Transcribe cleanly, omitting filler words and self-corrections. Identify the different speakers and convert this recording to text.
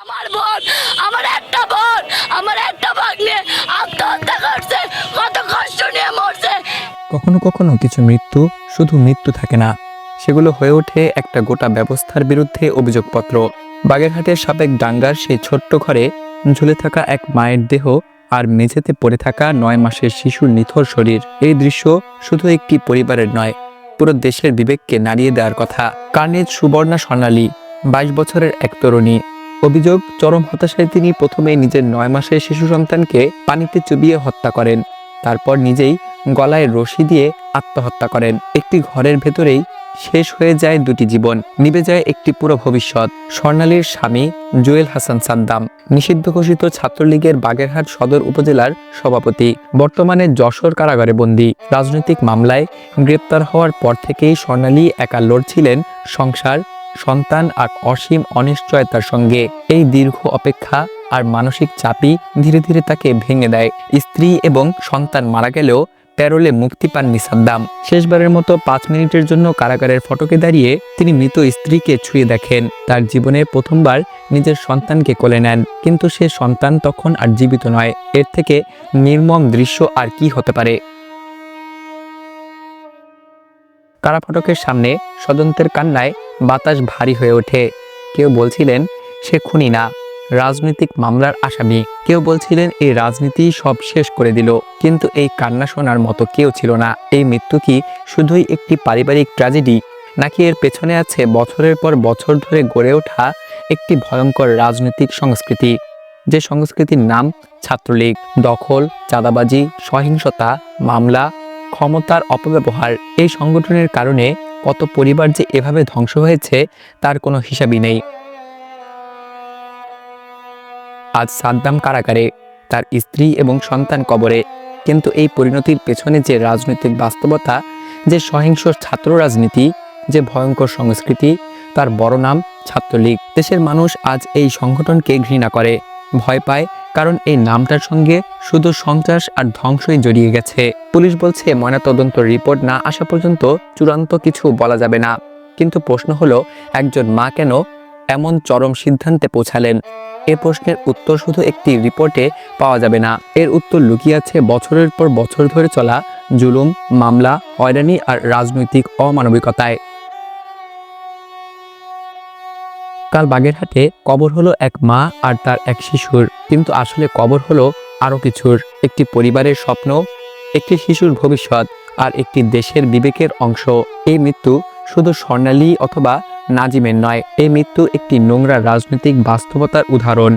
Speaker 1: আমার বোন, আমার একটা বোন, আমার একটা ভাগ্নে আত্মহত্যা করছে, কত কষ্ট নিয়ে মরছে।
Speaker 2: কখনো কখনো কিছু মৃত্যু শুধু মৃত্যু থাকে না, সেগুলো হয়ে ওঠে একটা গোটা ব্যবস্থার বিরুদ্ধে অভিযোগপত্র। বাগেরহাটের সাবেক ডাঙ্গার সেই ছোট্ট ঘরে ঝুলে থাকা এক মায়ের দেহ আর মেঝেতে পড়ে থাকা 9 মাসের শিশুর নিথর শরীর, এই দৃশ্য শুধু একটি পরিবারের নয়, পুরো দেশের বিবেককে নাড়িয়ে দেওয়ার কথা। কার্নেজ সুবর্ণা স্বর্ণালী, 22 বছরের এক তরুণী। অভিযোগ, চরম হতাশায় তিনি প্রথমে নিজের 9 মাসের শিশু সন্তানকে পানিতে চুবিয়ে হত্যা করেন, তারপর নিজেই গলায় রশি দিয়ে আত্মহত্যা করেন। একটি ঘরের ভেতরেই শেষ হয়ে যায় দুটি জীবন, নিভে যায় একটি পুরো ভবিষ্যৎ। স্বর্ণালীর স্বামী জুয়েল হাসান সাদ্দাম, নিষিদ্ধ ঘোষিত ছাত্রলীগের বাগেরহাট সদর উপজেলার সভাপতি, বর্তমানে যশোর কারাগারে বন্দী। রাজনৈতিক মামলায় গ্রেপ্তার হওয়ার পর থেকেই স্বর্ণালী একা লড়ছিলেন সংসার, সন্তান আর অসীম অনিশ্চয়তার সঙ্গে। এই দীর্ঘ অপেক্ষা আর মানসিক চাপই ধীরে ধীরে তাকে ভেঙে দেয়। স্ত্রী এবং সন্তান মারা গেলেও প্যারোলে মুক্তি পাননি সাদ্দাম। শেষবারের মতো 5 মিনিটের জন্য কারাগারের ফটকে দাঁড়িয়ে তিনি মৃত স্ত্রীকে ছুঁয়ে দেখেন। তার জীবনে প্রথমবার নিজের সন্তানকে কোলে নেন, কিন্তু সে সন্তান তখন আর জীবিত নয়। এর থেকে নির্মম দৃশ্য আর কি হতে পারে। কারা ফটকের সামনে স্বজনদের কান্নায় বাতাস ভারী হয়ে ওঠে। কেউ বলছিলেন সে খুনি না, রাজনৈতিক মামলার আসামি। কেউ বলছিলেন এই রাজনীতি সব শেষ করে দিল। কিন্তু এই কান্না শোনার মতো কেউ ছিল না। এই মৃত্যু কি শুধুই একটি পারিবারিক ট্র্যাজেডি, নাকি এর পেছনে আছে বছরের পর বছর ধরে গড়ে ওঠা একটি ভয়ঙ্কর রাজনৈতিক সংস্কৃতি, যে সংস্কৃতির নাম ছাত্রলীগ? দখল, চাঁদাবাজি, সহিংসতা, মামলা, ক্ষমতার অপব্যবহার। এই সংগঠনের কারণে কত পরিবার যে এভাবে ধ্বংস হয়েছে তার কোনো হিসাবই নেই। আজ সাদ্দাম কারাগারে, তার স্ত্রী এবং সন্তান কবরে, কিন্তু এই পরিণতির পেছনে যে রাজনৈতিক বাস্তবতা, যে সহিংস ছাত্র রাজনীতি, যে ভয়ঙ্কর সংস্কৃতি, তার বড় নাম ছাত্রলীগ। দেশের মানুষ আজ এই সংগঠনকে ঘৃণা করে, ভয় পায়, কারণ এই নামটার সঙ্গে শুধু সন্ত্রাস আর ধ্বংসই জড়িয়ে গেছে। পুলিশ বলছে ময়নাতদন্ত রিপোর্ট না আসা পর্যন্ত চূড়ান্ত কিছু বলা যাবে না। কিন্তু প্রশ্ন হলো, একজন মা কেন এমন চরম সিদ্ধান্তে পৌঁছালেন? এ প্রশ্নের উত্তর শুধু একটি রিপোর্টে পাওয়া যাবে না। এর উত্তর লুকিয়ে আছে বছরের পর বছর ধরে চলা জুলুম, মামলা, হয়রানি আর রাজনৈতিক অমানবিকতায়। কাল বাগেরহাটে কবর হলো এক মা আর তার এক শিশুর, কিন্তু আসলে কবর হলো আরো কিছুর। একটি পরিবারের স্বপ্ন, একটি শিশুর ভবিষ্যৎ, আর একটি দেশের বিবেকের অংশ। এই মৃত্যু শুধু স্বর্ণালী অথবা নাজিমের নয়, এই মৃত্যু একটি নোংরা রাজনৈতিক বাস্তবতার উদাহরণ।